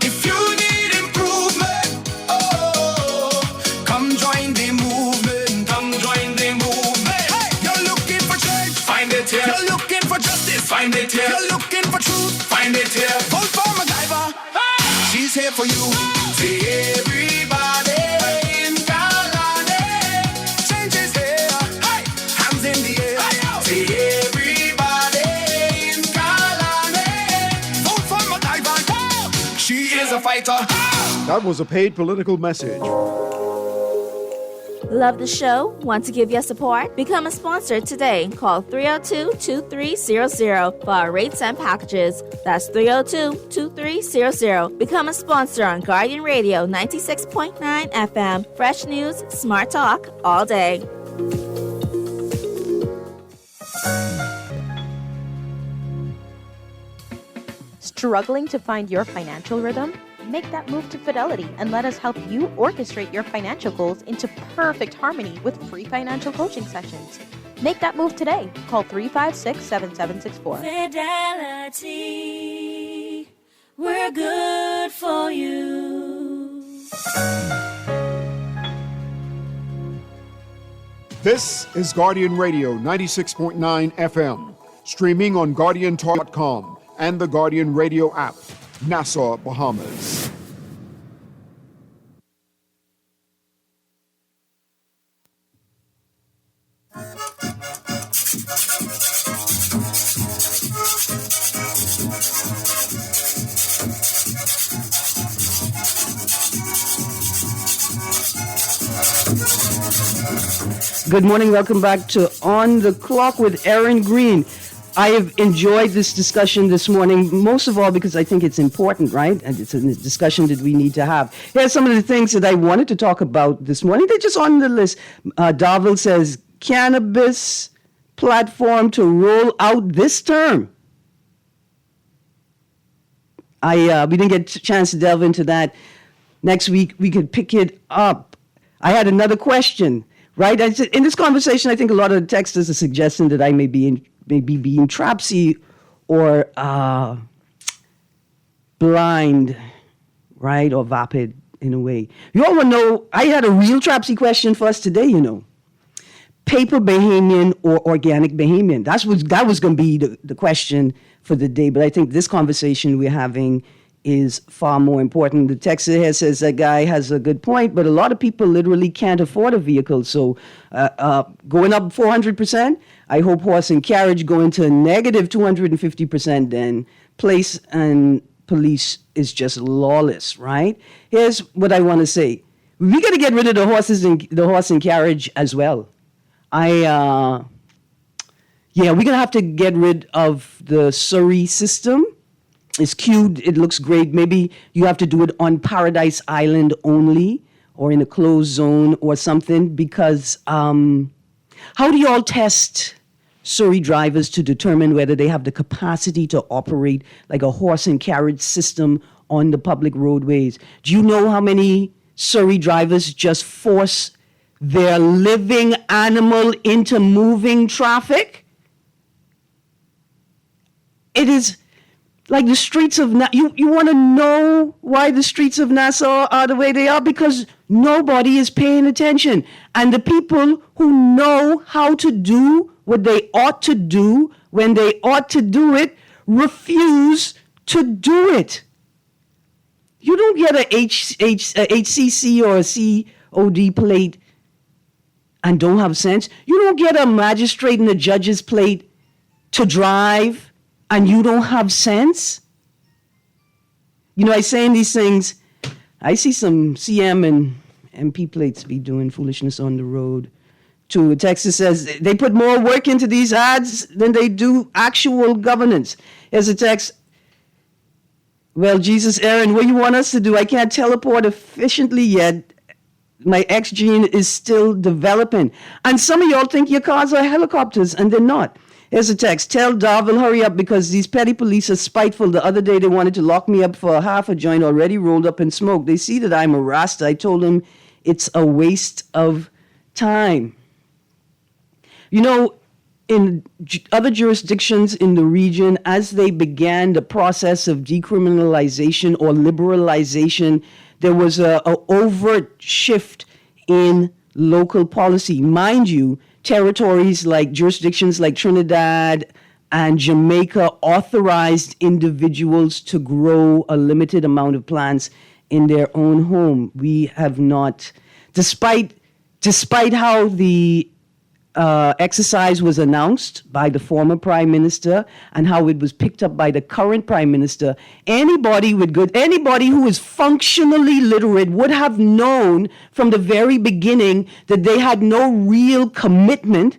Speaker 2: if you need improvement, oh, come join the movement. Come join the movement. Hey, you're looking for change, find it here. You're looking for justice, find it here. You're looking for truth, find it here. Vote for MacGyver. She's here for you. See everybody in Kalani. Change is here. Hey, hands in the air. See everybody in Kalani. Vote for MacGyver. She is a fighter.
Speaker 1: That was a paid political message.
Speaker 15: Love the show? Want to give your support? Become a sponsor today. Call 302-2300 for our rates and packages. That's 302-2300. Become a sponsor on Guardian Radio 96.9 FM. Fresh news, smart talk, all day.
Speaker 16: Struggling to find your financial rhythm? Make that move to Fidelity and let us help you orchestrate your financial goals into perfect harmony with free financial coaching sessions. Make that move today. Call 356-7764.
Speaker 17: Fidelity, we're good for you.
Speaker 1: This is Guardian Radio 96.9 FM, streaming on GuardianTalk.com and the Guardian Radio app, Nassau, Bahamas.
Speaker 3: Good morning. Welcome back to On the Clock with Erin Greene. I have enjoyed this discussion this morning, most of all because I think it's important, right? And it's a discussion that we need to have. Here's some of the things that I wanted to talk about this morning. They're just on the list. Darville says, cannabis platform to roll out this term. We didn't get a chance to delve into that. Next week, we could pick it up. I had another question, right? In this conversation, I think a lot of the texters are suggesting that I may be being trapsy or blind, right? Or vapid in a way. You all want to know, I had a real trapsy question for us today, you know. Paper Bahamian or organic Bahamian? That was going to be the question for the day, but I think this conversation we're having is far more important. The texter here says that guy has a good point, but a lot of people literally can't afford a vehicle. So going up 400%, I hope horse and carriage go into negative 250%, then place and police is just lawless, right? Here's what I want to say. We got to get rid of the horse and carriage as well. We're going to have to get rid of the Surrey system. It's cute. It looks great. Maybe you have to do it on Paradise Island only or in a closed zone or something because how do you all test Surrey drivers to determine whether they have the capacity to operate like a horse and carriage system on the public roadways? Do you know how many Surrey drivers just force their living animal into moving traffic? It is like the streets of you want to know why the streets of Nassau are the way they are? Because nobody is paying attention. And the people who know how to do what they ought to do when they ought to do it refuse to do it. You don't get a HCC or a COD plate and don't have sense. You don't get a magistrate and a judge's plate to drive and you don't have sense. You know, I saying these things, I see some CM and MP plates be doing foolishness on the road. Too. Texas says they put more work into these ads than they do actual governance. Here's a text. Well, Jesus, Erin, what do you want us to do? I can't teleport efficiently yet. My X gene is still developing. And some of y'all think your cars are helicopters, and they're not. Here's a text. Tell Darville, hurry up, because these petty police are spiteful. The other day, they wanted to lock me up for half a joint already rolled up in smoke. They see that I'm a Rasta. I told them it's a waste of time. You know, in other jurisdictions in the region, as they began the process of decriminalization or liberalization, there was a overt shift in local policy. Mind you, territories like jurisdictions like Trinidad and Jamaica authorized individuals to grow a limited amount of plants in their own home. We have not, despite how the exercise was announced by the former prime minister and how it was picked up by the current prime minister, anybody who is functionally literate would have known from the very beginning that they had no real commitment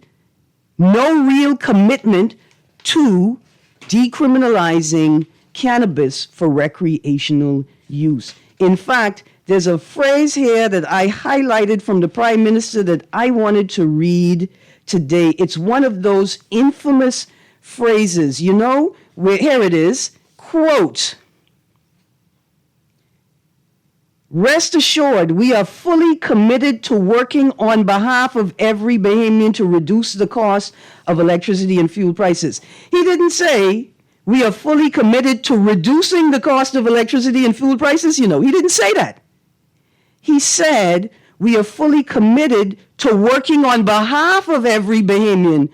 Speaker 3: to decriminalizing cannabis for recreational use. In fact, there's a phrase here that I highlighted from the prime minister that I wanted to read today. It's one of those infamous phrases, you know, where here it is, quote, "Rest assured, we are fully committed to working on behalf of every Bahamian to reduce the cost of electricity and fuel prices." He didn't say, "We are fully committed to reducing the cost of electricity and fuel prices." You know, he didn't say that. He said, "We are fully committed to working on behalf of every Bahamian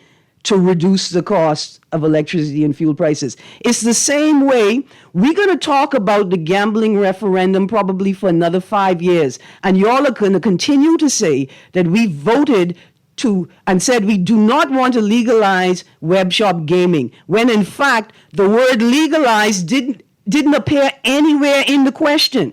Speaker 3: to reduce the cost of electricity and fuel prices." It's the same way we're going to talk about the gambling referendum probably for another 5 years. And y'all are going to continue to say that we voted to and said we do not want to legalize web shop gaming, when in fact the word legalize didn't appear anywhere in the question.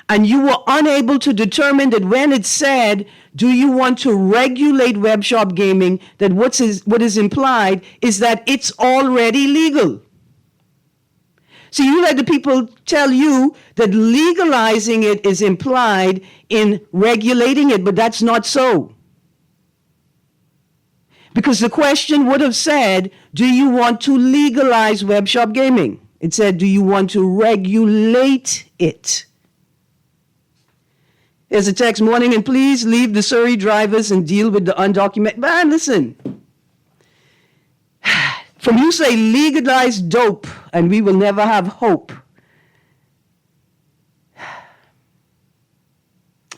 Speaker 3: And you were unable to determine that when it said, do you want to regulate web shop gaming, that what is implied is that it's already legal. So you let the people tell you that legalizing it is implied in regulating it, but that's not so. Because the question would have said, do you want to legalize web shop gaming? It said, do you want to regulate it? There's a text, morning, and please leave the Surrey drivers and deal with the undocumented. Man, listen. From you say legalize dope and we will never have hope.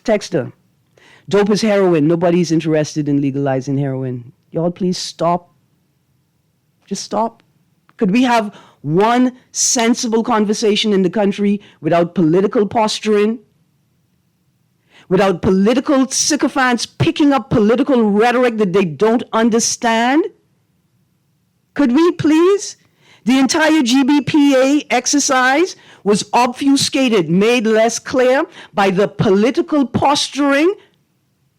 Speaker 3: Texter, dope is heroin. Nobody's interested in legalizing heroin. Y'all please stop. Just stop. Could we have one sensible conversation in the country without political posturing? Without political sycophants picking up political rhetoric that they don't understand? Could we please? The entire GBPA exercise was obfuscated, made less clear by the political posturing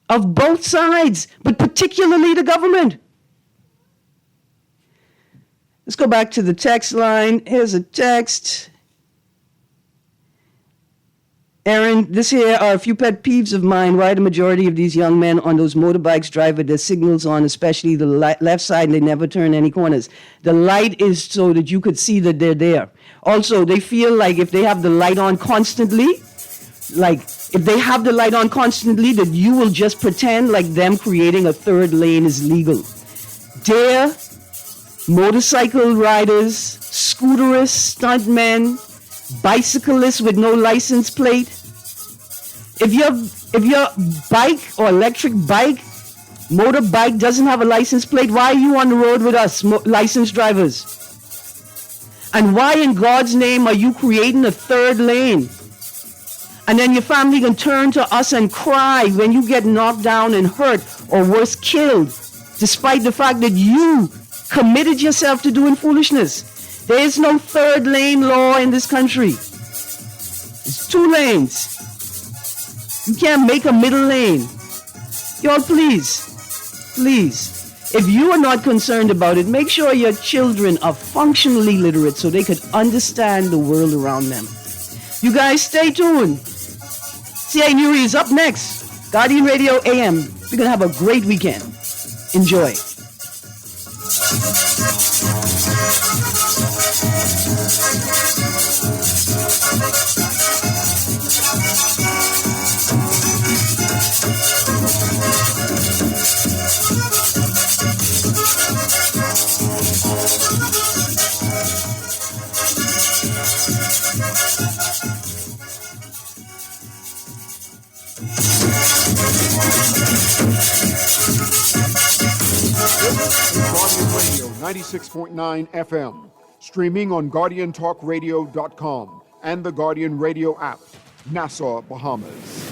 Speaker 3: of both sides, but particularly the government. Let's go back to the text line. Here's a text. Erin, this here are a few pet peeves of mine. Why the majority of these young men on those motorbikes drive with their signals on, especially the left side, and they never turn any corners. The light is so that you could see that they're there. Also, they feel like if they have the light on constantly, that you will just pretend like them creating a third lane is legal. Dare motorcycle riders, scooterists, stuntmen, bicyclists with no license plate. If your bike or electric bike, motorbike doesn't have a license plate, why are you on the road with us, licensed drivers? And why in God's name are you creating a third lane? And then your family can turn to us and cry when you get knocked down and hurt or worse, killed, despite the fact that you committed yourself to doing foolishness. There is no third lane law in this country. It's 2 lanes. You can't make a middle lane. Y'all, please, if you are not concerned about it, make sure your children are functionally literate so they could understand the world around them. You guys stay tuned. CA Newry is up next. Guardian Radio AM. We're going to have a great weekend. Enjoy.
Speaker 1: Guardian Radio 96.9 FM, streaming on GuardianTalkRadio.com and the Guardian Radio app, Nassau, Bahamas.